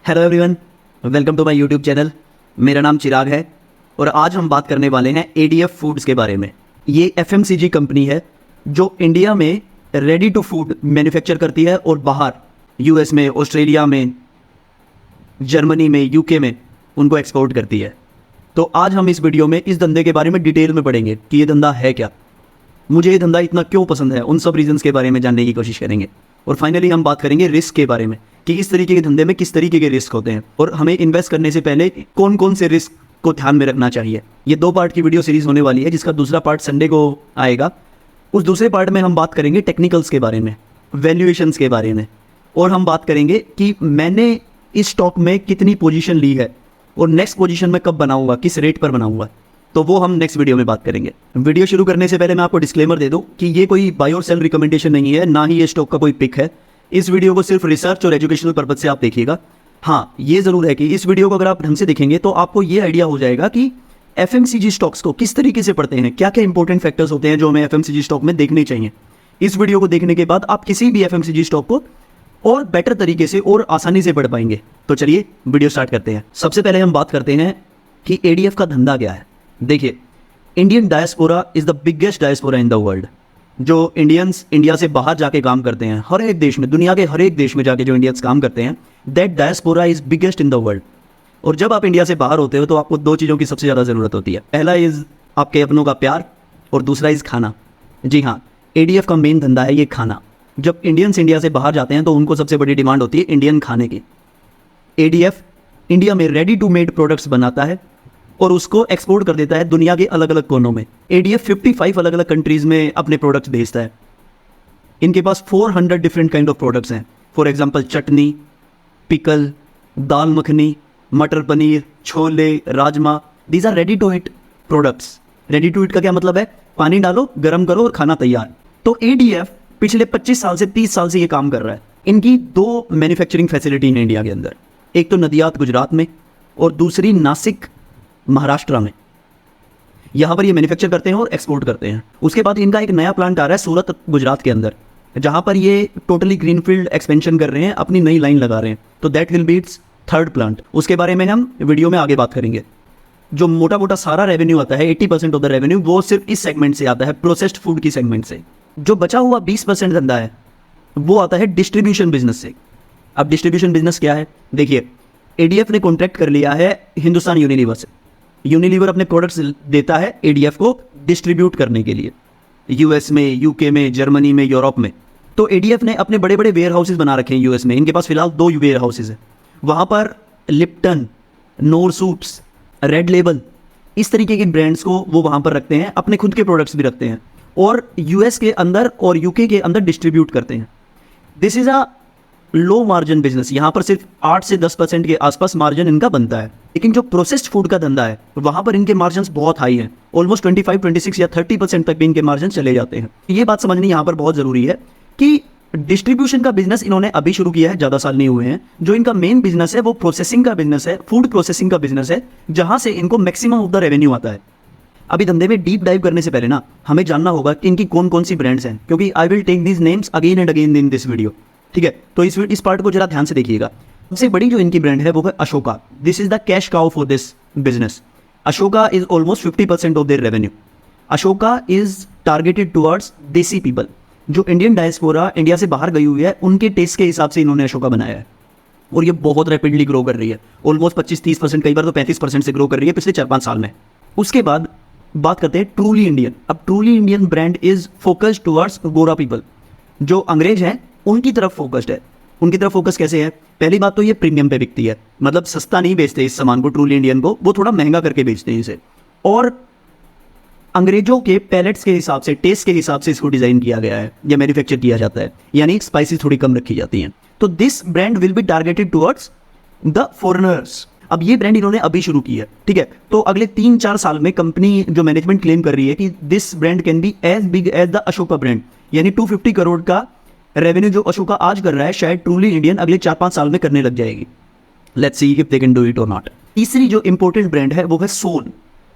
Hello everyone, welcome to my YouTube channel. मेरा नाम चिराग है और आज हम बात करने वाले हैं एडीएफ फूड्स के बारे में। ये एफएमसीजी कंपनी है जो इंडिया में रेडी टू फूड मैन्युफैक्चर करती है और बाहर यूएस में, ऑस्ट्रेलिया में, जर्मनी में, यूके में उनको एक्सपोर्ट करती है। तो आज हम इस वीडियो में इस धंधे के बारे में डिटेल में पढ़ेंगे कि ये धंधा है क्या, मुझे ये धंधा इतना क्यों पसंद है, उन सब रीजंस के बारे में जानने की कोशिश करेंगे। और फाइनली हम बात करेंगे रिस्क के बारे में कि इस तरीके के धंधे में किस तरीके के रिस्क होते हैं और हमें इन्वेस्ट करने से पहले कौन कौन से रिस्क को ध्यान में रखना चाहिए। ये 2 पार्ट की वीडियो सीरीज होने वाली है जिसका दूसरा पार्ट संडे को आएगा। उस दूसरे पार्ट में हम बात करेंगे टेक्निकल्स के बारे में, वैल्यूएशंस के बारे में, और हम बात करेंगे कि मैंने इस स्टॉक में कितनी पोजीशन ली है और नेक्स्ट पोजीशन में कब बनाऊंगा, किस रेट पर बनाऊंगा। तो वो हम नेक्स्ट वीडियो में बात करेंगे। वीडियो शुरू करने से पहले मैं आपको डिस्क्लेमर दे दूं कि ये कोई बाय और सेल रिकमेंडेशन नहीं है, ना ही ये स्टॉक का कोई पिक है। इस वीडियो को सिर्फ रिसर्च और एजुकेशनल पर्पज से आप देखिएगा। हाँ, ये जरूर है कि इस वीडियो को अगर आप ढंग से देखेंगे तो आपको ये आइडिया हो जाएगा कि एफएमसीजी स्टॉक्स को किस तरीके से पढ़ते हैं, क्या क्या इंपॉर्टेंट फैक्टर्स होते हैं जो हमें एफएमसीजी स्टॉक में देखने चाहिए। इस वीडियो को देखने के बाद आप किसी भी एफएमसीजी स्टॉक को और बेटर तरीके से और आसानी से पढ़ पाएंगे। तो चलिए वीडियो स्टार्ट करते हैं। सबसे पहले हम बात करते हैं कि एडीएफ का धंधा क्या है। देखिए, Indian diaspora is the biggest diaspora in the world. जो इंडियंस इंडिया से बाहर जाके काम करते हैं, हर एक देश में, दुनिया के हर एक देश में जाके जो इंडियंस काम करते हैं, that diaspora is biggest in the world. और जब आप इंडिया से बाहर होते हो तो आपको 2 चीज़ों की सबसे ज़्यादा ज़रूरत होती है। पहला इज आपके अपनों का प्यार और दूसरा इज खाना। जी हाँ, एडीएफ का मेन धंधा है ये खाना। जब इंडियंस इंडिया से बाहर जाते हैं तो उनको सबसे बड़ी डिमांड होती है इंडियन खाने की। एडीएफ इंडिया में रेडी टू मेड प्रोडक्ट्स बनाता है और उसको एक्सपोर्ट कर देता है दुनिया के अलग अलग कोनों में। एडीएफ 55 अलग अलग कंट्रीज में अपने प्रोडक्ट्स भेजता है। इनके पास 400 डिफरेंट काइंड ऑफ प्रोडक्ट्स हैं। For example chutney, pickle, dal makhani, matar paneer, chole, rajma, these are ready to eat products. Ready to eat का क्या मतलब है? पानी डालो, गर्म करो और खाना तैयार। तो एडीएफ पिछले 25 साल से 30 साल से ये काम कर रहा है। इनकी 2 मैन्युफैक्चरिंग फैसिलिटी है इंडिया के अंदर, एक तो नदियात गुजरात में और दूसरी नासिक महाराष्ट्र में। यहाँ पर ये मैन्युफैक्चर करते हैं और एक्सपोर्ट करते हैं। उसके बाद इनका एक नया प्लांट आ रहा है सूरत गुजरात के अंदर, जहाँ पर ये टोटली ग्रीनफील्ड एक्सपेंशन कर रहे हैं, अपनी नई लाइन लगा रहे हैं। तो that will be it's 3rd plant. उसके बारे में हम वीडियो में आगे बात करेंगे। जो मोटा मोटा सारा रेवेन्यू आता है, 80% ऑफ द रेवेन्यू, वो सिर्फ इस सेगमेंट से आता है, प्रोसेस्ड फूड की सेगमेंट से। जो बचा हुआ 20% धंधा है वो आता है डिस्ट्रीब्यूशन बिजनेस से। अब डिस्ट्रीब्यूशन बिजनेस क्या है? देखिए, एडीएफ ने कॉन्ट्रैक्ट कर लिया है हिंदुस्तान यूनिलीवर से। यूनिलीवर अपने प्रोडक्ट्स देता है एडीएफ को डिस्ट्रीब्यूट करने के लिए यूएस में, यूके में, जर्मनी में, यूरोप में। तो एडीएफ ने अपने बड़े बड़े वेयर हाउसेज बना रखे हैं यूएस में। इनके पास फिलहाल 2 वेयर हाउसेज हैं। वहाँ पर लिप्टन, नोर सूप्स, रेड लेबल, इस तरीके के ब्रांड्स को वो वहाँ पर रखते हैं। अपने खुद के प्रोडक्ट्स भी रखते हैं और यूएस के अंदर और यूके के अंदर डिस्ट्रीब्यूट करते हैं। This is a low margin business. यहाँ पर सिर्फ 8 से 10% के आसपास मार्जिन इनका बनता है। लेकिन जो प्रोसेस्ड फूड का धंधा है वहाँ पर इनके मार्जिन्स बहुत हाई हैं। ऑलमोस्ट 25, 26 या 30% तक भी इनके मार्जिन चले जाते हैं। ये बात समझनी यहाँ पर बहुत ज़रूरी है कि डिस्ट्रीब्यूशन का बिजनेस इन्होंने अभी शुरू किया है, ज़्यादा साल नहीं हुए हैं। जो इनका मेन बिजनेस है वो प्रोसेसिंग का बिजनेस है, फूड प्रोसेसिंग का बिजनेस है, जहाँ से इनको मैक्सिमम ऑफ द रेवेन्यू आता है। अभी धंधे में डीप डाइव करने से पहले ना हमें जानना होगा कि इनकी कौन कौन सी ब्रांड्स हैं, क्योंकि I will take these names again and again in this video. ठीक है, तो इस पार्ट को जरा ध्यान से देखिएगा। सबसे बड़ी जो इनकी ब्रांड है वो है Ashoka. This is the cash cow for this business. Ashoka is almost 50% of their revenue. Ashoka is targeted towards देसी पीपल। जो इंडियन डायस्पोरा इंडिया से बाहर गई हुई है उनके टेस्ट के हिसाब से इन्होंने अशोका बनाया है और ये बहुत रैपिडली ग्रो कर रही है। ऑलमोस्ट 25-30%, कई बार तो 35% से ग्रो कर रही है पिछले 4-5 साल में। उसके बाद बात करते हैं ट्रूली इंडियन। अब truly Indian brand is focused towards गोरा पीपल। जो अंग्रेज हैं उनकी तरफ फोकस्ड है। उनकी तरफ फोकस कैसे है? पहली बात तो ये प्रीमियम पे बिकती है, मतलब सस्ता नहीं बेचते इस सामान को ट्रूली इंडियन को, वो थोड़ा महंगा करके बेचते हैं इसे। और अंग्रेजों के पैलेट्स के हिसाब से, टेस्ट के हिसाब से इसको डिजाइन किया गया है या मैन्युफैक्चर किया जाता है, यानी स्पाइसेस थोड़ी कम रखी जाती हैं। तो this brand will be targeted towards the foreigners. अब ये ब्रांड इन्होंने अभी शुरू की है, ठीक है। तो अगले 3-4 साल में कंपनी जो मैनेजमेंट क्लेम कर रही है कि this brand can be as big as the Ashoka brand, यानी 250 करोड़ का रेवेन्यू जो अशोका आज कर रहा है शायद ट्रूली इंडियन अगले 4-5 साल में करने लग जाएगी। Let's see if they can do it और नॉट। तीसरी जो इंपॉर्टेंट ब्रांड है वो है सोन।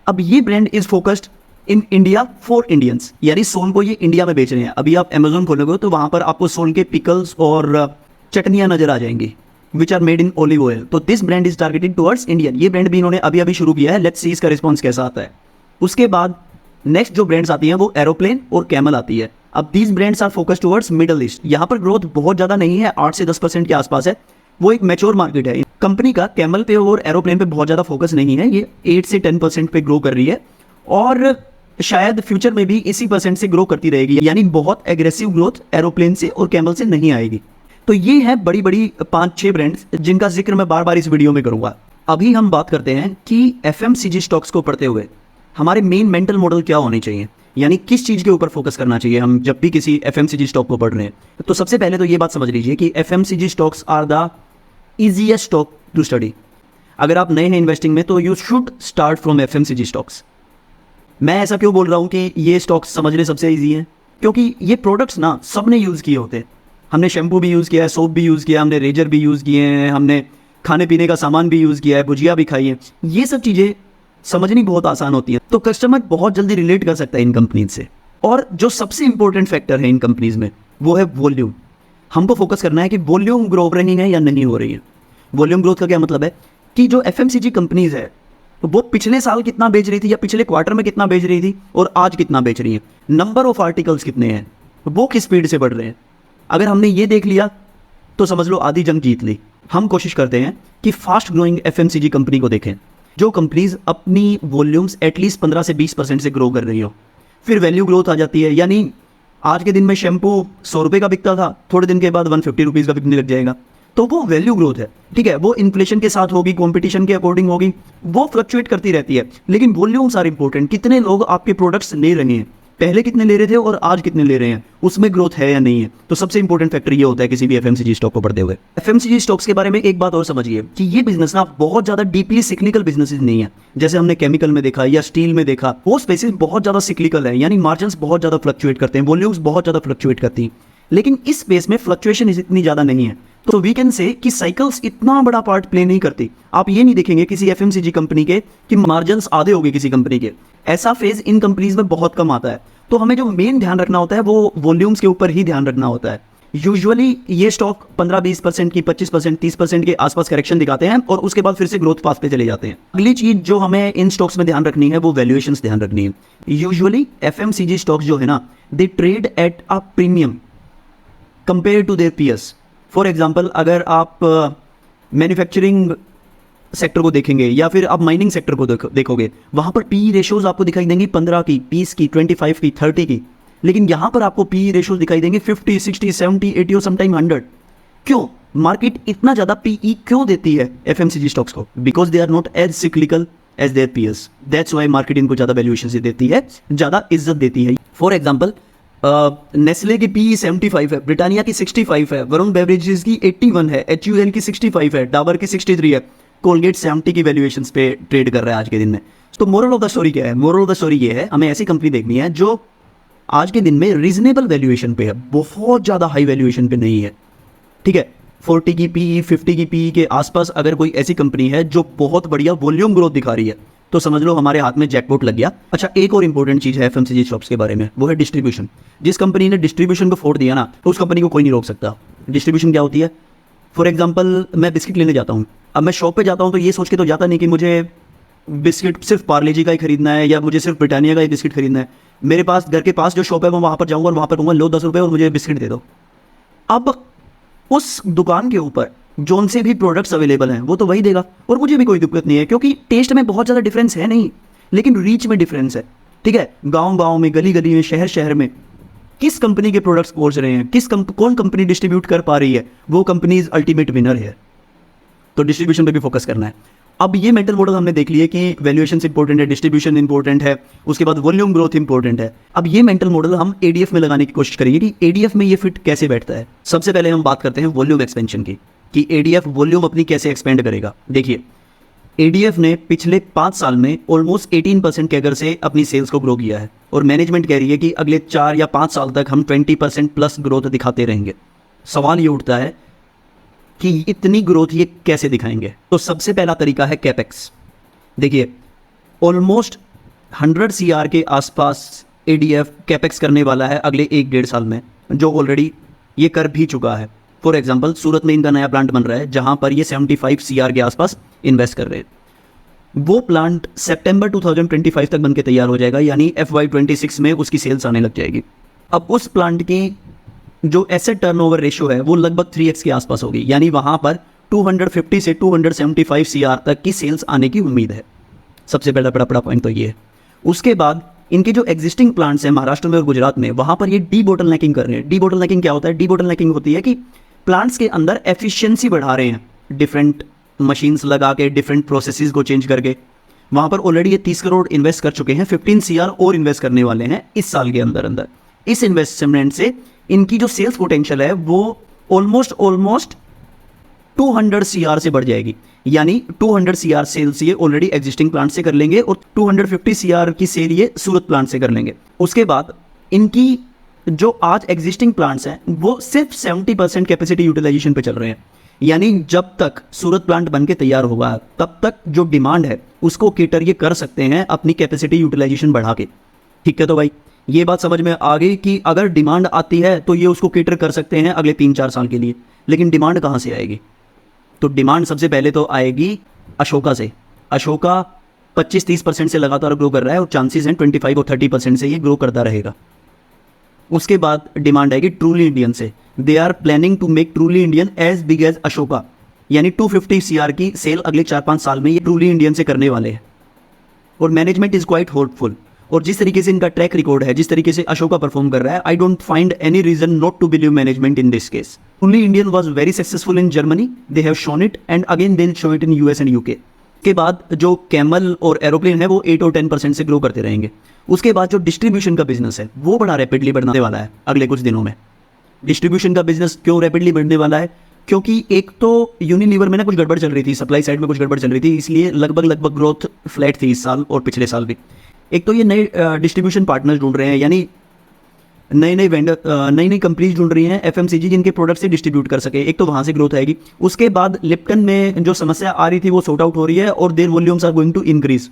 अब ये brand is focused in India for Indians, यानी सोन को ये इंडिया में बेच रहे हैं। अभी आप अमेजोन खोलोगे तो वहां पर आपको सोन के पिकल्स और चटनियां नजर आ जाएंगी। Which are made in olive oil. तो this brand is targeted towards Indian. ये ब्रांड भी इन्होंने अभी अभी शुरू किया है, लेट्स सी इसका रिस्पॉन्स कैसा आता है। उसके बाद नेक्स्ट जो ब्रांड्स आती हैं वो एरोप्लेन और कैमल आती है। अब these brands are focus towards Middle East. यहाँ पर ग्रोथ बहुत ज़्यादा नहीं है, 8 से 10% के आसपास है। वो एक मैच्योर मार्केट है। कंपनी का कैमल पे और एरोप्लेन पे बहुत ज़्यादा फोकस नहीं है, ये 8 से 10% पे ग्रो कर रही है और शायद फ्यूचर में भी इसी परसेंट से ग्रो करती रहेगी, यानी बहुत एग्रेसिव ग्रोथ एरोप्लेन से और कैमल से नहीं आएगी। तो ये है बड़ी बड़ी 5-6 ब्रांड्स जिनका जिक्र मैं बार बार इस वीडियो में करूंगा। अभी हम बात करते हैं कि एफएमसीजी स्टॉक्स को पढ़ते हुए हमारे मेन मेंटल मॉडल क्या होने चाहिए, यानी किस चीज़ के ऊपर फोकस करना चाहिए हम जब भी किसी एफएमसीजी स्टॉक को पढ़ रहे हैं। तो सबसे पहले तो ये बात समझ लीजिए कि FMCG stocks are the easiest stock to study. अगर आप नए हैं इन्वेस्टिंग में तो you should start from FMCG stocks. मैं ऐसा क्यों बोल रहा हूँ कि ये स्टॉक्स समझने सबसे ईजी है, क्योंकि ये प्रोडक्ट्स ना सबने यूज़ किए होते हैं। हमने शैम्पू भी यूज़ किया है, सोप भी यूज़ किया है, हमने रेजर भी यूज़ किए हैं, हमने खाने पीने का सामान भी यूज़ किया है, भुजिया भी खाई है। ये सब चीज़ें समझनी बहुत आसान होती है, तो कस्टमर बहुत जल्दी रिलेट कर सकता है इन कंपनीज से। और जो सबसे इंपॉर्टेंट फैक्टर है इन कंपनीज में वो है वॉल्यूम। हमको फोकस करना है कि वॉल्यूम ग्रो हो रही है या नहीं हो रही है। वॉल्यूम ग्रोथ का क्या मतलब है कि जो एफएमसीजी कंपनीज है वो पिछले साल कितना बेच रही थी या पिछले क्वार्टर में कितना बेच रही थी और आज कितना बेच रही है, नंबर ऑफ आर्टिकल्स कितने हैं, वो किस स्पीड से बढ़ रहे हैं। अगर हमने ये देख लिया तो समझ लो आधी जंग जीत ली। हम कोशिश करते हैं कि फास्ट ग्रोइंग एफएमसीजी कंपनी को देखें, जो कंपनीज अपनी वॉल्यूम्स एटलीस्ट 15 से 20% से ग्रो कर रही हो। फिर वैल्यू ग्रोथ आ जाती है, यानी आज के दिन में शैम्पू 100 रुपये का बिकता था, थोड़े दिन के बाद 150 रुपीज़ का बिकने लग जाएगा। तो वो वैल्यू ग्रोथ है, ठीक है। वो इन्फ्लेशन के साथ होगी, कंपटीशन के अकॉर्डिंग होगी, वो फ्लक्चुएट करती रहती है। लेकिन वॉल्यूम्स आर इंपॉर्टेंट। कितने लोग आपके प्रोडक्ट्स ले रहे हैं, पहले कितने ले रहे थे और आज कितने ले रहे हैं, उसमें ग्रोथ है या नहीं है। तो सबसे इंपॉर्टेंट फैक्टर ये होता है किसी भी एफएमसीजी स्टॉक को पढ़ते हुए। एफएमसीजी स्टॉक्स के बारे में एक बात और समझिए कि ये बिजनेस ना बहुत ज्यादा डीपली सिक्लिकल बिजनेस नहीं है। जैसे हमने केमिकल में देखा या स्टील में देखा, वो स्पेसिस बहुत ज्यादा सिक्लिकल है, यानी मार्जिन्स बहुत ज्यादा फ्लक्चुएट करते हैं, वॉल्यूम्स बहुत ज्यादा फ्लक्चुएट करती हैं। लेकिन इस स्पेस में फ्लक्चुएशन इतनी ज्यादा नहीं है, तो वी कैन से कि साइकिल्स इतना बड़ा पार्ट प्ले नहीं करती। आप ये नहीं देखेंगे किसी एफएमसीजी कंपनी के कि मार्जिन्स आधे हो गए किसी कंपनी के, ऐसा फेज इन कंपनीज में बहुत कम आता है। तो हमें जो मेन ध्यान रखना होता है वो वॉल्यूम्स के ऊपर ही ध्यान रखना होता है। यूजुअली ये स्टॉक 15-20% की 25% 30% के आसपास करेक्शन दिखाते हैं और उसके बाद फिर से ग्रोथ पाथ पे चले जाते हैं। अगली चीज जो हमें इन स्टॉक्स में ध्यान रखनी है वो वैल्यूएशंस ध्यान रखनी है। यूजुअली एफएमसीजी स्टॉक्स जो है ना, they trade at a premium compare to their peers. For example, अगर आप मैन्युफैक्चरिंग सेक्टर को देखेंगे या फिर आप माइनिंग सेक्टर को देखोगे, वहां पर पी रेशोज आपको दिखाई देंगी 15 की, 20 की, 25 की, 30 की। लेकिन यहां पर आपको पी रेशोज दिखाई देंगे 50, 60, 70, 80 और समटाइम 100। क्यों मार्केट इतना ज्यादा पीई क्यों देती है एफएमसीजी स्टॉक्स को? Because they are not as cyclical as their peers. That's why market इनको ज्यादा वैल्यूएशन देती है, ज्यादा इज्जत देती है। फॉर एग्जाम्पल, नेस्ले की पी 75 है, ब्रिटानिया की 65 है, वरुण बेवरेजेस की 81 है, HUL की 65 है, डाबर की 63 है, कोलगेट 70 की वैल्यूएशंस पे ट्रेड कर रहा है आज के दिन में। तो मोरल ऑफ द स्टोरी क्या है? मोरल ऑफ द स्टोरी ये है, हमें ऐसी कंपनी देखनी है जो आज के दिन में रीजनेबल वैल्यूएशन पे है, बहुत ज़्यादा हाई वैल्यूएशन पे नहीं है, ठीक है। 40 की पी, 50 की पी के आसपास अगर कोई ऐसी कंपनी है जो बहुत बढ़िया वॉल्यूम ग्रोथ दिखा रही है तो समझ लो हमारे हाथ में जैकपॉट लग गया। अच्छा, एक और इंपॉर्टेंट चीज़ है एफएमसीजी स्टॉक्स के बारे में, वो है डिस्ट्रीब्यूशन। जिस कंपनी ने डिस्ट्रीब्यूशन को फोड़ दिया ना, तो उस कंपनी को कोई नहीं रोक सकता। डिस्ट्रीब्यूशन क्या होती है? फॉर एग्जाम्पल, मैं बिस्किट लेने जाता हूँ। अब मैं शॉप पे जाता हूँ तो ये सोच के तो जाता नहीं कि मुझे बिस्किट सिर्फ पार्ले जी का ही खरीदना है या मुझे सिर्फ ब्रिटानिया का ही बिस्किट खरीदना है। मेरे पास घर के पास जो शॉप है मैं वहाँ पर जाऊँगा और वहाँ पर कहूँगा लो 10 रुपये और मुझे बिस्किट दे दो। अब उस दुकान के ऊपर जोन से भी प्रोडक्ट्स अवेलेबल हैं वो तो वही देगा और मुझे भी कोई दिक्कत नहीं है, क्योंकि टेस्ट में बहुत ज़्यादा डिफरेंस है नहीं, लेकिन रीच में डिफरेंस है, ठीक है। गांव-गांव में, गली-गली में, शहर-शहर में किस कंपनी के प्रोडक्ट्स पहुंच रहे हैं, कौन कंपनी डिस्ट्रीब्यूट कर पा रही है, वो कंपनीज अल्टीमेट विनर है। तो डिस्ट्रीब्यूशन पे भी फोकस करना है। अब ये मेंटल मॉडल हमने देख लिया कि वैल्यूएशन इंपॉर्टेंट है, डिस्ट्रीब्यूशन इंपॉर्टेंट है, उसके बाद वॉल्यूम ग्रोथ इंपॉर्टेंट है। अब ये मेंटल मॉडल हम एडीएफ में लगाने की कोशिश करेंगे कि एडीएफ में ये फिट कैसे बैठता है। सबसे पहले हम बात करते हैं वॉल्यूम एक्सपेंशन की, कि एडीएफ वॉल्यूम अपनी कैसे एक्सपेंड करेगा। देखिए, एडीएफ ने पिछले 5 साल में ऑलमोस्ट 18% कैगर से अपनी सेल्स को ग्रो किया है और मैनेजमेंट कह रही है कि अगले 4 या 5 साल तक हम 20% प्लस ग्रोथ दिखाते रहेंगे। सवाल ये उठता है कि इतनी ग्रोथ ये कैसे दिखाएंगे? तो सबसे पहला तरीका है कैपेक्स। देखिए, ऑलमोस्ट 100 CR के आसपास एडीएफ कैपेक्स करने वाला है अगले 1-1.5 साल में, जो ऑलरेडी ये कर भी चुका है। फॉर एग्जांपल सूरत में इनका नया प्लांट बन रहा है जहां पर ये 75 सीआर के आसपास इन्वेस्ट कर रहे हैं। वो प्लांट सितंबर 2025 तक बनके तैयार हो जाएगा, यानी FY26 में उसकी सेल्स आने लग जाएगी। अब उस प्लांट की जो एसेट टर्नओवर रेशियो है वो लगभग 3x के आसपास होगी, यानी वहाँ पर 250 से 275 सीआर तक की सेल्स आने की उम्मीद है। सबसे पहला बड़ा पॉइंट तो ये है। उसके बाद इनके जो एग्जिस्टिंग प्लांट्स हैं महाराष्ट्र में और गुजरात में, वहाँ पर ये डी बोटलनेकिंग कर रहे हैं। डी बोटलनेकिंग क्या होता है? डी बोटलनेकिंग होती है कि प्लांट्स के अंदर एफिशिएंसी बढ़ा रहे हैं, डिफरेंट मशीन्स लगा के, डिफरेंट प्रोसेसेस को चेंज करके। वहाँ पर ऑलरेडी ये 30 करोड़ इन्वेस्ट कर चुके हैं, 15 सीआर और इन्वेस्ट करने वाले हैं इस साल के अंदर अंदर। इस इन्वेस्टमेंट से इनकी जो सेल्स पोटेंशियल है वो ऑलमोस्ट 200 सीआर से बढ़ जाएगी, यानी 200 सीआर सेल्स ये ऑलरेडी एग्जिस्टिंग प्लांट से कर लेंगे और 250 सीआर की सेल ये सूरत प्लांट से कर लेंगे। उसके बाद इनकी जो आज एग्जिस्टिंग प्लांट्स हैं वो सिर्फ 70% कैपेसिटी यूटिलाइजेशन पे चल रहे हैं, यानी जब तक सूरत प्लांट बन के तैयार होगा तब तक जो डिमांड है उसको केटर ये कर सकते हैं अपनी कैपेसिटी यूटिलाइजेशन बढ़ा के। ठीक है, तो भाई ये बात समझ में आ गई कि अगर डिमांड आती है तो ये उसको केटर कर सकते हैं अगले 3-4 साल के लिए। लेकिन डिमांड कहाँ से आएगी? तो डिमांड सबसे पहले तो आएगी अशोका से। अशोका 25-30% से लगातार ग्रो कर रहा है और चांसेस हैं 25 और 30% से ये ग्रो करता रहेगा। उसके बाद डिमांड आएगी ट्रूली इंडियन से। They are planning to make Truly Indian as big as Ashoka, यानी 250 सीआर की सेल अगले 4-5 साल में ये ट्रूली इंडियन से करने वाले हैं। और मैनेजमेंट इज क्वाइट होपफुल। और जिस तरीके से इनका ट्रैक रिकॉर्ड है, जिस तरीके से अशोका परफॉर्म कर रहा है, I don't find any reason not to believe management in this case. Truly Indian was very successful in Germany, they have shown it and again they will show it in US and UK. के बाद जो camel और aeroplane है वो 8 और 10% से grow करते रहेंगे। उसके बाद जो डिस्ट्रीब्यूशन का बिजनेस है वो बड़ा रैपिडली बढ़ने वाला है अगले कुछ दिनों में। डिस्ट्रीब्यूशन का बिजनेस क्यों रैपिडली बढ़ने वाला है? क्योंकि एक तो यूनिलीवर में ना कुछ गड़बड़ चल रही थी, सप्लाई साइड में कुछ गड़बड़ चल रही थी, इसलिए लगभग ग्रोथ फ्लैट थी इस साल और पिछले साल भी। एक तो ये नए डिस्ट्रीब्यूशन पार्टनर्स ढूंढ रहे हैं, यानी नई वेंडर, नई कंपनीज ढूंढ रही हैं FMCG जिनके प्रोडक्ट से डिस्ट्रीब्यूट कर सके। एक तो वहाँ से ग्रोथ आएगी। उसके बाद लिप्टन में जो समस्या आ रही थी वो सॉर्ट आउट हो रही है और their volumes are going to increase.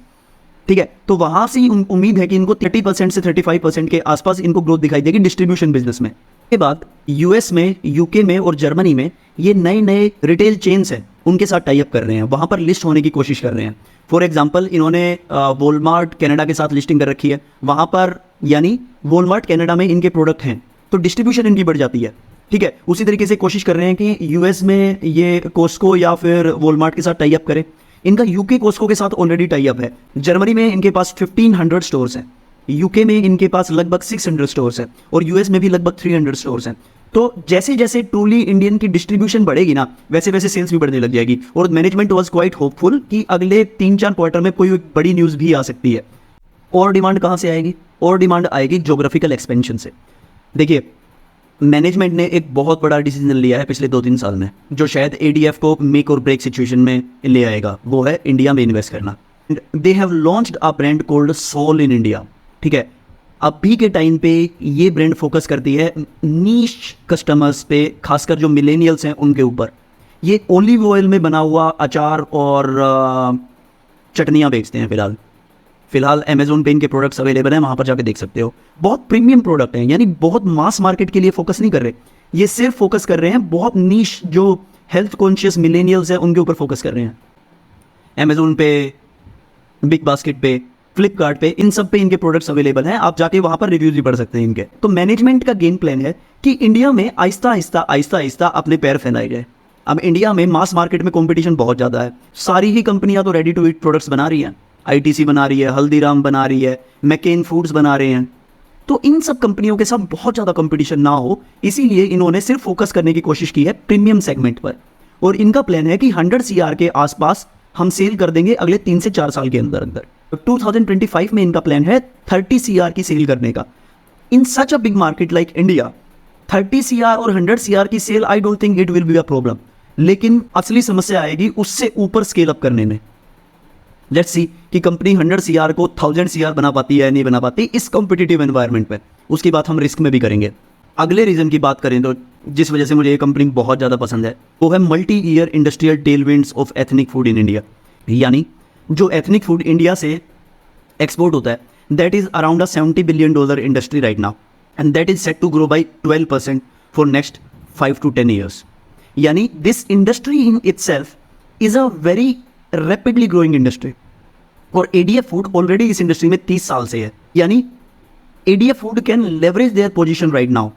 ठीक है, तो वहाँ से उम्मीद है कि इनको 30% से 35% के आसपास इनको ग्रोथ दिखाई देगी डिस्ट्रीब्यूशन बिजनेस में। के बाद यूएस में, यूके में और जर्मनी में ये नए रिटेल चेन्स हैं उनके साथ टाई अप कर रहे हैं, वहाँ पर लिस्ट होने की कोशिश कर रहे हैं। फॉर एग्जांपल इन्होंने वॉलमार्ट कनाडा के साथ लिस्टिंग कर रखी है वहाँ पर, यानी वॉलमार्ट कनाडा में इनके प्रोडक्ट हैं तो डिस्ट्रीब्यूशन इनकी बढ़ जाती है। ठीक है, उसी तरीके से कोशिश कर रहे हैं कि यूएस में ये कोस्को या फिर वॉलमार्ट के साथ टाई अप करें। इनका यूके कोस्को के साथ ऑलरेडी टाई अप है। जर्मनी में इनके पास 1500 स्टोर्स हैं, यूके में इनके पास लगभग 600 स्टोर्स हैं और यूएस में भी लगभग 300 स्टोर्स हैं। तो जैसे जैसे ट्रूली इंडियन की डिस्ट्रीब्यूशन बढ़ेगी ना वैसे वैसे सेल्स भी बढ़ने लग जाएगी। और मैनेजमेंट वाज क्वाइट होपफुल कि अगले 3-4 क्वार्टर में कोई बड़ी न्यूज़ भी आ सकती है। और डिमांड कहाँ से आएगी? और डिमांड आएगी ज्योग्राफिकल एक्सपेंशन से। देखिए, मैनेजमेंट ने एक बहुत बड़ा डिसीजन लिया है पिछले 2-3 साल में, जो शायद ADF को मेक और ब्रेक सिचुएशन में ले आएगा, वो है इंडिया में इन्वेस्ट करना। They have launched a brand called Soul in India. ठीक है, अभी के टाइम पे ये ब्रांड फोकस करती है नीश कस्टमर्स पे, खासकर जो मिलेनियल्स हैं उनके ऊपर। ये ओलिव ऑयल में बना हुआ अचार और चटनियाँ बेचते हैं। फिलहाल अमेजोन पे इनके प्रोडक्ट्स अवेलेबल हैं, वहाँ पर जाके देख सकते हो। बहुत प्रीमियम प्रोडक्ट हैं, यानी बहुत मास मार्केट के लिए फोकस नहीं कर रहे, ये सिर्फ फोकस कर रहे हैं बहुत नीश जो हेल्थ कॉन्शियस मिलेनियल्स हैं उनके ऊपर फोकस कर रहे हैं। अमेजोन पे, बिग बास्केट पे, फ्लिपकार्ट पे, इन सब पे इनके प्रोडक्ट्स अवेलेबल हैं, आप जाके वहाँ पर रिव्यूज भी पढ़ सकते हैं इनके। तो मैनेजमेंट का गेम प्लान है कि इंडिया में आहिस्ता आहिस्ता अपने पैर फैलाए जाए। अब इंडिया में मास मार्केट में कंपटीशन बहुत ज़्यादा है, सारी ही कंपनियां तो रेडी टू ईट प्रोडक्ट्स बना रही हैं। ITC बना रही है, हल्दीराम बना रही है, मैकेन फूड्स बना रहे हैं। तो इन सब कंपनियों के साथ बहुत ज़्यादा कंपटीशन ना हो, इसीलिए इन्होंने सिर्फ फोकस करने की कोशिश की है प्रीमियम सेगमेंट पर। और इनका प्लान है कि 100 CR के आसपास हम सेल कर देंगे अगले 3 से 4 साल के अंदर अंदर। 2025 में इनका प्लान है 30 CR की सेल करने का। In such a big market like India 30 CR और 100 CR की sale, I don't think it will be a problem. लेकिन असली समस्या आएगी उससे ऊपर स्केल अप करने में। लेट्स सी कि कंपनी 100 CR को 1000 CR बना पाती है या नहीं बना पाती इस कॉम्पिटिटिव एनवायरनमेंट में। उसकी बात हम रिस्क में भी करेंगे। अगले रीजन की बात करें तो जिस वजह से मुझे ये कंपनी बहुत ज़्यादा पसंद है वो है multi year industrial tailwinds of ethnic food in India. यानी जो एथनिक फूड इंडिया से एक्सपोर्ट होता है that is around $70 billion industry right now and that is set to grow by 12% for next 5 to 10 years। यानी this industry in itself is a very rapidly growing industry. और ADF food already इस industry में 30 साल से है, यानी ADF food can leverage their position right now.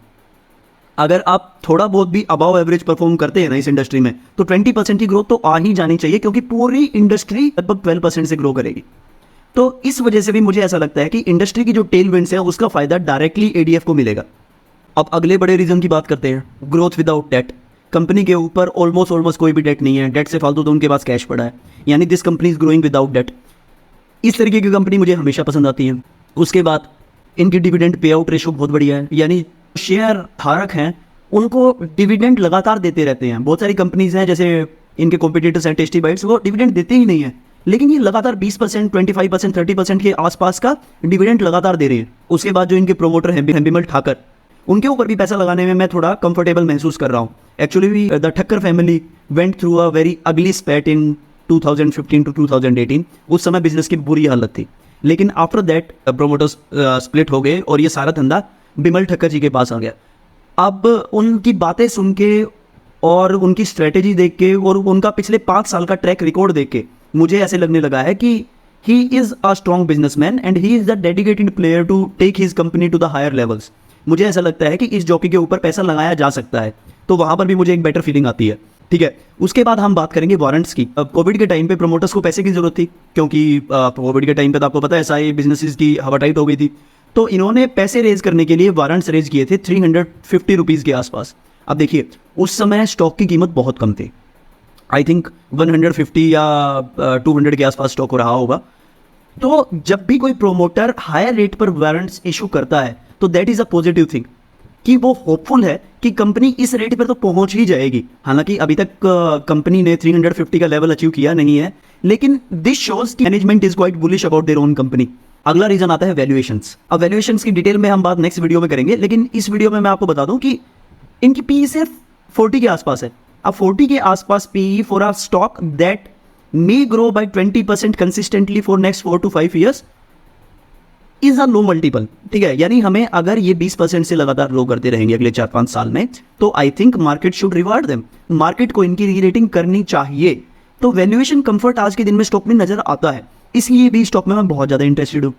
अगर आप थोड़ा बहुत भी अबाव एवरेज परफॉर्म करते हैं ना इस इंडस्ट्री में, तो 20% की ग्रोथ तो आ ही जानी चाहिए, क्योंकि पूरी इंडस्ट्री लगभग 12% से ग्रो करेगी। तो इस वजह से भी मुझे ऐसा लगता है कि इंडस्ट्री की जो टेल विंड्स है उसका फायदा डायरेक्टली एडीएफ को मिलेगा। अब अगले बड़े रीजन की बात करते हैं, ग्रोथ विदाउट डेट। कंपनी के ऊपर ऑलमोस्ट कोई भी डेट नहीं है, डेट से फालतू तो उनके पास कैश पड़ा है, यानी this company is growing without debt. इस तरीके की कंपनी मुझे हमेशा पसंद आती है। उसके बाद इनकी डिविडेंड पे आउट रेशो बहुत बढ़िया है, यानी शेयर धारक हैं उनको डिविडेंड लगातार देते रहते हैं। बहुत सारी कंपनीज हैं जैसे इनके कॉम्पिटिटर्स हैं टेस्टी बाइट्स, वो डिविडेंड देते ही नहीं है, लेकिन ये लगातार 20%, 25%, 30% के आसपास का डिविडेंड लगातार दे रहे हैं। उसके बाद जो इनके प्रोमोटर हैं बिमल ठाकर, उनके ऊपर भी पैसा लगाने में मैं थोड़ा कंफर्टेबल महसूस कर रहा हूँ। Actually the Thakkar family went through a very ugly स्पैट in 2015 to 2018। उस समय बिजनेस की बुरी हालत थी, लेकिन आफ्टर दैट प्रोमोटर्स स्प्लिट हो गए और ये सारा धंधा बिमल ठक्कर जी के पास आ गया। अब उनकी बातें सुन के और उनकी स्ट्रेटेजी देख के और उनका पिछले 5 साल का ट्रैक रिकॉर्ड देख के मुझे ऐसे लगने लगा है कि he is a strong businessman and he is the dedicated player to take his company to the higher levels. मुझे ऐसा लगता है कि इस जॉकी के ऊपर पैसा लगाया जा सकता है, तो वहाँ पर भी मुझे एक बेटर फीलिंग आती है। ठीक है, उसके बाद हम बात करेंगे वारंट्स की। अब कोविड के टाइम पे प्रोमोटर्स को पैसे की जरूरत थी, क्योंकि कोविड के टाइम पे तो आपको पता है सारी बिजनेसेस की हवा टाइट हो गई थी, तो इन्होंने पैसे रेज करने के लिए वारंट्स रेज किए थे 350 रुपीज़ के आसपास। अब देखिए उस समय स्टॉक की कीमत बहुत कम थी, आई थिंक 150 या 200 के आसपास स्टॉक हो रहा होगा। तो जब भी कोई प्रोमोटर हायर रेट पर वारंट्स इशू करता है तो that is a positive thing, कि वो होपफुल है कि कंपनी इस रेट पर तो पहुंच ही जाएगी। हालांकि अभी तक कंपनी ने 350 का लेवल अचीव किया नहीं है, लेकिन दिस शोज की management is quite bullish about their own company. अगला रीजन आता है वैल्यूएशंस। अब वैल्यूएशंस की डिटेल में हम बात नेक्स्ट वीडियो में करेंगे, लेकिन इस वीडियो में मैं आपको बता दूं कि इनकी पीई सिर्फ 40 के आसपास है। अब 40 के आसपास PE for a stock that may grow by 20% consistently for next 4 to 5 years is a low multiple. ठीक है, यानी हमें अगर ये 20% से लगातार ग्रो करते रहेंगे अगले 4-5 साल में, तो I think market should reward them. Market को इनकी री-रेटिंग करनी चाहिए। तो वैल्यूएशन कंफर्ट आज के दिन में स्टॉक में नजर आता है, इसलिए भी स्टॉक में मैं बहुत ज़्यादा इंटरेस्टेड हूँ।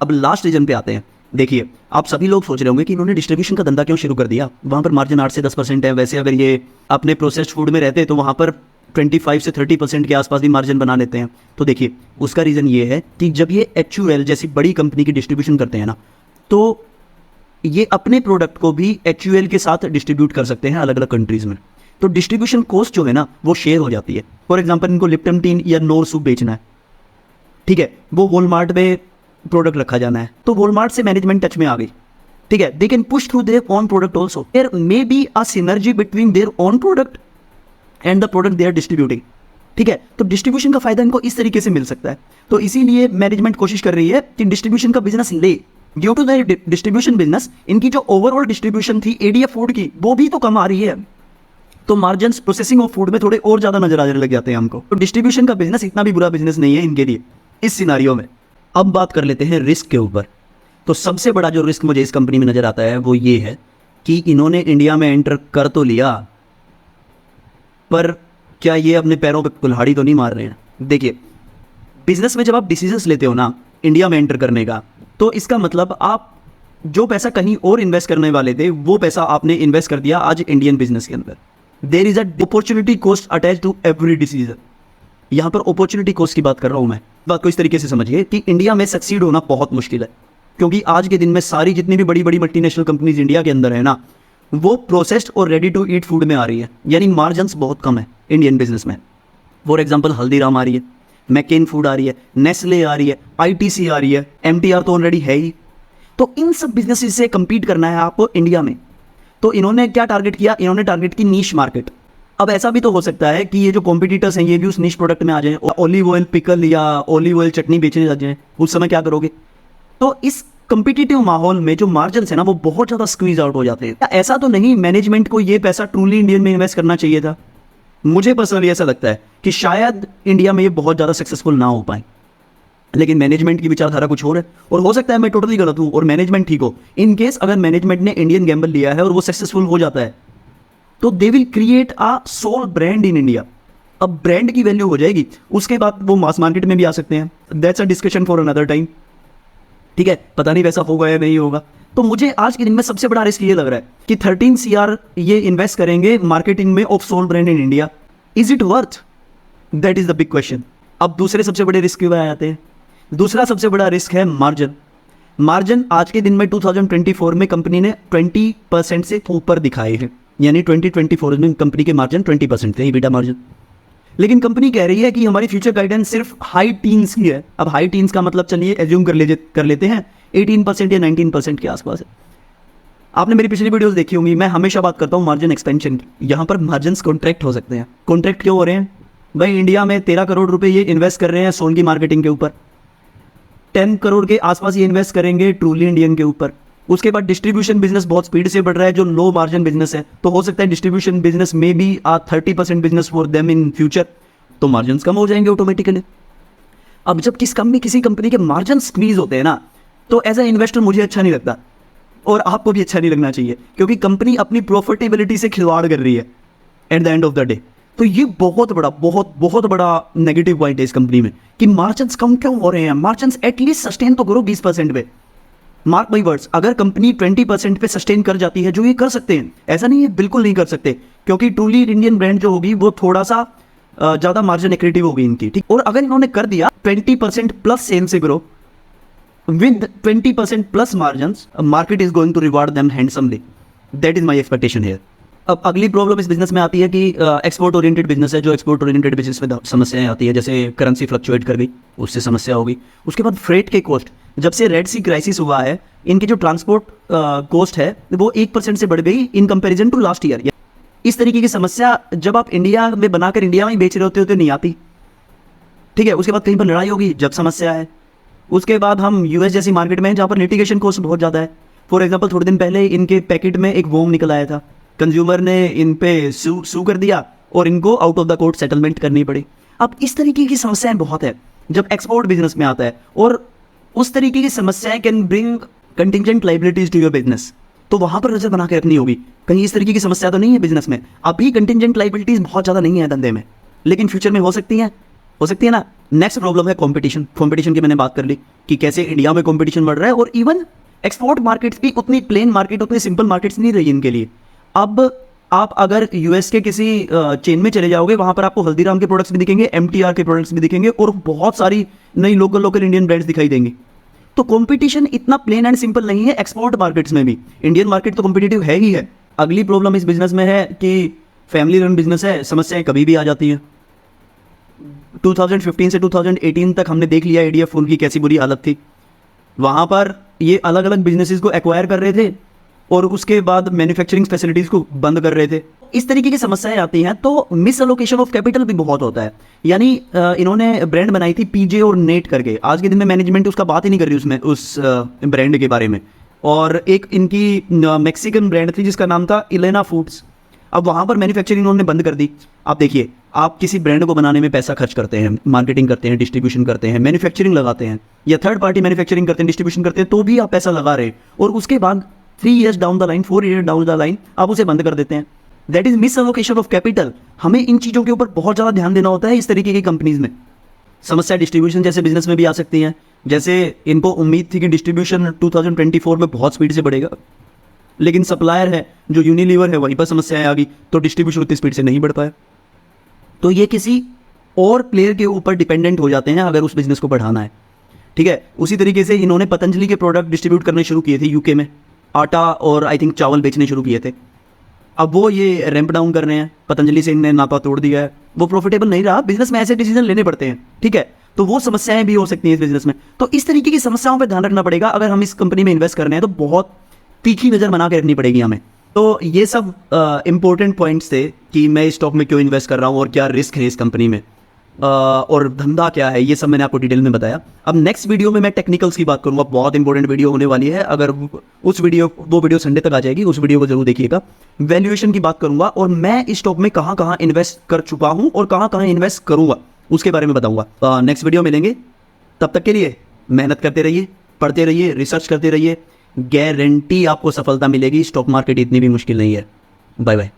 अब लास्ट रीजन पे आते हैं। देखिए आप सभी लोग सोच रहे होंगे कि इन्होंने डिस्ट्रीब्यूशन का धंधा क्यों शुरू कर दिया, वहाँ पर मार्जिन 8 से 10% है। वैसे अगर ये अपने प्रोसेस्ड फूड में रहते तो वहाँ पर 25 से 30% के आसपास भी मार्जिन बना लेते हैं। तो देखिए उसका रीज़न ये है कि जब ये HUL जैसी बड़ी कंपनी की डिस्ट्रीब्यूशन करते हैं ना, तो ये अपने प्रोडक्ट को भी HUL के साथ डिस्ट्रीब्यूट कर सकते हैं अलग अलग कंट्रीज़ में। तो डिस्ट्रीब्यूशन कॉस्ट जो है ना वो शेयर हो जाती है। फॉर एग्जाम्पल इनको लिप्टन टी या नोर सूप बेचना है, ठीक है, वो वॉलमार्ट में प्रोडक्ट रखा जाना है, तो वॉलमार्ट से मैनेजमेंट टच में आ गई। ठीक है, they can push through their own product also. There may be a synergy between their own product and the product they are distributing. ठीक है, तो डिस्ट्रीब्यूशन का फायदा इनको इस तरीके से मिल सकता है। तो इसीलिए मैनेजमेंट कोशिश कर रही है कि डिस्ट्रीब्यूशन का बिजनेस ले। Due to the distribution business इनकी जो ओवरऑल डिस्ट्रीब्यूशन थी एडीएफ फूड की, वो भी तो कम आ रही है। तो मार्जिन प्रोसेसिंग ऑफ फूड में थोड़े और ज़्यादा नजर आने लग जाते हैं हमको। तो डिस्ट्रीब्यूशन का बिजनेस इतना भी बुरा बिजनेस नहीं है इनके लिए इस सिनारियो में। अब बात कर लेते हैं रिस्क के ऊपर। तो सबसे बड़ा जो रिस्क मुझे इस कंपनी में नजर आता है वो ये है कि इन्होंने इंडिया में एंटर कर तो लिया, पर क्या ये अपने पैरों पे कुल्हाड़ी तो नहीं मार रहे हैं। देखिए बिजनेस में जब आप डिसीजंस लेते हो ना इंडिया में एंटर करने का, तो इसका मतलब आप जो पैसा कहीं और इन्वेस्ट करने वाले थे वो पैसा आपने इन्वेस्ट कर दिया आज इंडियन बिजनेस के अंदर। There is a opportunity cost attach to every decision. यहाँ पर अपॉर्चुनिटी कॉस्ट की बात कर रहा हूँ मैं। बात को इस तरीके से समझिए कि इंडिया में सक्सीड होना बहुत मुश्किल है, क्योंकि आज के दिन में सारी जितनी भी बड़ी बड़ी मल्टीनेशनल कंपनीज इंडिया के अंदर है ना, वो प्रोसेस्ड और रेडी टू ईट फूड में आ रही है, यानी मार्जिन्स बहुत कम है इंडियन बिजनेस में। फॉर एग्जांपल हल्दीराम आ रही है, मैकेन फूड आ रही है, नेस्ले आ रही है, ITC आ रही है, MTR तो ऑलरेडी है ही। तो इन सब बिजनेसेस से कम्पीट करना है आपको इंडिया में। तो इन्होंने क्या टारगेट किया, इन्होंने टारगेट की नीश मार्केट। अब ऐसा भी तो हो सकता है कि ये जो कॉम्पिटिटर्स हैं ये भी उस नीश प्रोडक्ट में आ जाएं, ऑलिव ऑयल पिकल या ऑलिव ऑयल चटनी बेचने लग जाएं, उस समय क्या करोगे। तो इस कंपिटिटिव माहौल में जो मार्जिन है ना वो बहुत ज़्यादा स्क्वीज आउट हो जाते हैं। ऐसा तो नहीं मैनेजमेंट को ये पैसा ट्रूली इंडियन में इन्वेस्ट करना चाहिए था। मुझे पर्सनली ऐसा लगता है कि शायद इंडिया में ये बहुत ज़्यादा सक्सेसफुल ना हो पाए, लेकिन मैनेजमेंट की विचारधारा कुछ और है, और हो सकता है मैं टोटली गलत हूँ और मैनेजमेंट ठीक हो। इन केस अगर मैनेजमेंट ने इंडियन गैम्बल लिया है और वो सक्सेसफुल हो जाता है, तो they will create a Soul brand in India. अब ब्रांड की वैल्यू हो जाएगी, उसके बाद वो मास मार्केट में भी आ सकते हैं। That's a discussion for another time. ठीक है, पता नहीं वैसा होगा या नहीं होगा। तो मुझे आज के दिन में सबसे बड़ा रिस्क ये लग रहा है कि 13 CR ये इन्वेस्ट करेंगे मार्केटिंग में of Soul brand in India. Is it worth? That is the big question. अब दूसरे सबसे बड़े रिस्क के बारे आते हैं। दूसरा सबसे बड़ा रिस्क है मार्जिन। मार्जिन आज के दिन में 2024 में कंपनी ने 20% से ऊपर दिखाए हैं, यानी 2024 में कंपनी के मार्जिन 20% थे, EBITDA मार्जिन। लेकिन कंपनी कह रही है कि हमारी फ्यूचर गाइडेंस सिर्फ हाई टीन्स की है। अब हाई टीन्स का मतलब चलिए एज्यूम कर लेते हैं 18% या 19% के आसपास है। आपने मेरी पिछली वीडियोस देखी होंगी, मैं हमेशा बात करता हूँ मार्जिन एक्सपेंशन की। यहाँ पर मार्जिन कॉन्ट्रैक्ट हो सकते हैं। कॉन्ट्रैक्ट क्यों हो रहे हैं भाई? इंडिया में 13 करोड़ रुपए ये इन्वेस्ट कर रहे हैं सोन की मार्केटिंग के ऊपर, 10 करोड़ के आसपास ये इन्वेस्ट करेंगे ट्रूली इंडियन के ऊपर। उसके बाद डिस्ट्रीब्यूशन बिजनेस बहुत स्पीड से बढ़ रहा है, जो लो मार्जिन बिजनेस है, तो हो सकता है डिस्ट्रीब्यूशन बिजनेस में भी 30% business for them in future, तो मार्जिन कम हो जाएंगे ऑटोमेटिकली। अब जब किसी कंपनी के मार्जिन स्क्वीज होते हैं ना, तो एज ए इन्वेस्टर मुझे अच्छा नहीं लगता, और आपको भी अच्छा नहीं लगना चाहिए, क्योंकि कंपनी अपनी प्रॉफिटेबिलिटी से खिलवाड़ कर रही है at the end of the day. तो ये बहुत बड़ा नेगेटिव पॉइंट है इस कंपनी में कि मार्जिन कम क्यों हो रहे हैं। मार्जिन एटलीस्ट सस्टेन तो करो 20% पे। मार्क माई वर्ड्स, अगर कंपनी 20% पे सस्टेन कर जाती है, जो ये कर सकते हैं, ऐसा नहीं है बिल्कुल नहीं कर सकते, क्योंकि ट्रूली इंडियन ब्रांड जो होगी वो थोड़ा सा ज़्यादा मार्जिन एक्रेटिव होगी इनकी, ठीक। और अगर इन्होंने कर दिया 20% प्लस सेल से grow with 20% plus margin, market is going to reward them handsomely. That is my expectation here. अब अगली प्रॉब्लम इस बिजनेस में आती है कि एक्सपोर्ट ओरिएंटेड बिजनेस है, जो एक्सपोर्ट ओरिएंटेड बिजनेस में समस्याएं आती है, जैसे करेंसी फ्लक्चुएट कर गई, उससे समस्या होगी। उसके बाद फ्रेट के कॉस्ट, जब से रेड सी क्राइसिस हुआ है, इनकी जो ट्रांसपोर्ट कॉस्ट है वो 1% से बढ़ गई in comparison to last year. इस तरीके की समस्या जब आप इंडिया में बनाकर इंडिया में बेच रहे होते हो तो नहीं आती, ठीक है। उसके बाद कहीं पर लड़ाई होगी जब समस्या है। उसके बाद हम यूएस जैसी मार्केट में हैं जहाँ पर लिटिगेशन कॉस्ट बहुत ज़्यादा है। फॉर एग्जाम्पल, थोड़े दिन पहले इनके पैकेट में एक वोम निकल आया था, कंज्यूमर ने इन पे सू कर दिया और इनको out of the court settlement करनी पड़ी। अब इस तरीके की समस्याएं बहुत है जब एक्सपोर्ट बिजनेस में आता है, और उस तरीके की समस्याएं can bring contingent liabilities to your business. तो वहां पर नजर बना के रखनी होगी, कहीं इस तरीके की समस्या तो नहीं है बिजनेस में। अभी कंटिंजेंट लाइबिलिटीज बहुत ज़्यादा नहीं है धंधे में, लेकिन फ्यूचर में हो सकती है ना। नेक्स्ट प्रॉब्लम है कंपटीशन। कंपटीशन की मैंने बात कर ली कि कैसे इंडिया में कंपटीशन बढ़ रहा है, और इवन एक्सपोर्ट मार्केट्स भी उतनी प्लेन मार्केट, उतनी सिंपल मार्केट्स नहीं रही इनके लिए। अब आप अगर यूएस के किसी चेन में चले जाओगे, वहां पर आपको हल्दीराम के प्रोडक्ट्स भी दिखेंगे, MTR के प्रोडक्ट्स भी दिखेंगे, और बहुत सारी नई लोकल इंडियन ब्रांड्स दिखाई देंगी। तो कंपटीशन इतना प्लेन एंड सिंपल नहीं है एक्सपोर्ट मार्केट्स में भी। इंडियन मार्केट तो कॉम्पिटिटिव है ही है। अगली प्रॉब्लम इस बिजनेस में है कि फैमिली रन बिजनेस है, समस्याएं कभी भी आ जाती हैं। 2015 से 2018 तक हमने देख लिया ADF फूड की कैसी बुरी हालत थी। वहाँ पर ये अलग अलग बिजनेसेस को एक्वायर कर रहे थे और उसके बाद मैन्युफैक्चरिंग फैसिलिटीज़ को बंद कर रहे थे। इस तरीके की समस्याएं आती हैं, तो मिस एलोकेशन ऑफ कैपिटल भी बहुत होता है। यानी इन्होंने ब्रांड बनाई थी PJ और नेट करके, आज के दिन में मैनेजमेंट उसका बात ही नहीं कर रही उसमें, उस ब्रांड के बारे में। और एक इनकी मैक्सिकन ब्रांड थी जिसका नाम था इलेना फूड्स। अब वहाँ पर मैन्युफैक्चरिंग उन्होंने बंद कर दी। आप देखिए, आप किसी ब्रांड को बनाने में पैसा खर्च करते हैं, मार्केटिंग करते हैं, डिस्ट्रीब्यूशन करते हैं, मैन्युफैक्चरिंग लगाते हैं, या थर्ड पार्टी मैन्युफैक्चरिंग करते हैं, डिस्ट्रीब्यूशन करते हैं, तो भी आप पैसा लगा रहे हैं, और उसके बाद 3 years down the line, 4 years down the line आप उसे बंद कर देते हैं। That is miss allocation of capital. हमें इन चीज़ों के ऊपर बहुत ज़्यादा ध्यान देना होता है इस तरीके की कंपनीज में। समस्या डिस्ट्रीब्यूशन जैसे बिजनेस में भी आ सकती हैं। जैसे इनको उम्मीद थी कि डिस्ट्रीब्यूशन 2024 में बहुत स्पीड से बढ़ेगा, लेकिन सप्लायर है जो यूनिलीवर है, वहीं पर समस्याएं आ गई, तो डिस्ट्रीब्यूशन उतनी स्पीड से नहीं बढ़ पाया। तो ये किसी और प्लेयर के ऊपर डिपेंडेंट हो जाते हैं अगर उस बिजनेस को बढ़ाना है, ठीक है। उसी तरीके से इन्होंने पतंजलि के प्रोडक्ट डिस्ट्रीब्यूट करने शुरू किए थे यूके में, आटा और आई थिंक चावल बेचने शुरू किए थे। अब वो ये रैंप डाउन कर रहे हैं, पतंजलि से इन्हें नापा तोड़ दिया है, वो प्रॉफिटेबल नहीं रहा। बिजनेस में ऐसे डिसीजन लेने पड़ते हैं, ठीक है। तो वो समस्याएं भी हो सकती हैं इस बिजनेस में। तो इस तरीके की समस्याओं पर ध्यान रखना पड़ेगा अगर हम इस कंपनी में इन्वेस्ट कर रहे हैं, तो बहुत तीखी नज़र बना के रखनी पड़ेगी हमें। तो ये सब इंपॉर्टेंट पॉइंट्स थे कि मैं इस स्टॉक में क्यों इन्वेस्ट कर रहा हूँ और क्या रिस्क है इस कंपनी में, और धंधा क्या है, ये सब मैंने आपको डिटेल में बताया। अब नेक्स्ट वीडियो में मैं टेक्निकल्स की बात करूँगा, बहुत इंपॉर्टेंट वीडियो होने वाली है। अगर वो वीडियो संडे तक आ जाएगी, उस वीडियो को जरूर देखिएगा। वैल्यूएशन की बात करूँगा, और मैं इस स्टॉक में कहाँ कहाँ इन्वेस्ट कर चुका हूँ और कहाँ कहाँ इन्वेस्ट करूँगा उसके बारे में बताऊँगा। नेक्स्ट वीडियो मिलेंगे, तब तक के लिए मेहनत करते रहिए, पढ़ते रहिए, रिसर्च करते रहिए। गारंटी आपको सफलता मिलेगी। स्टॉक मार्केट इतनी भी मुश्किल नहीं है। Bye bye.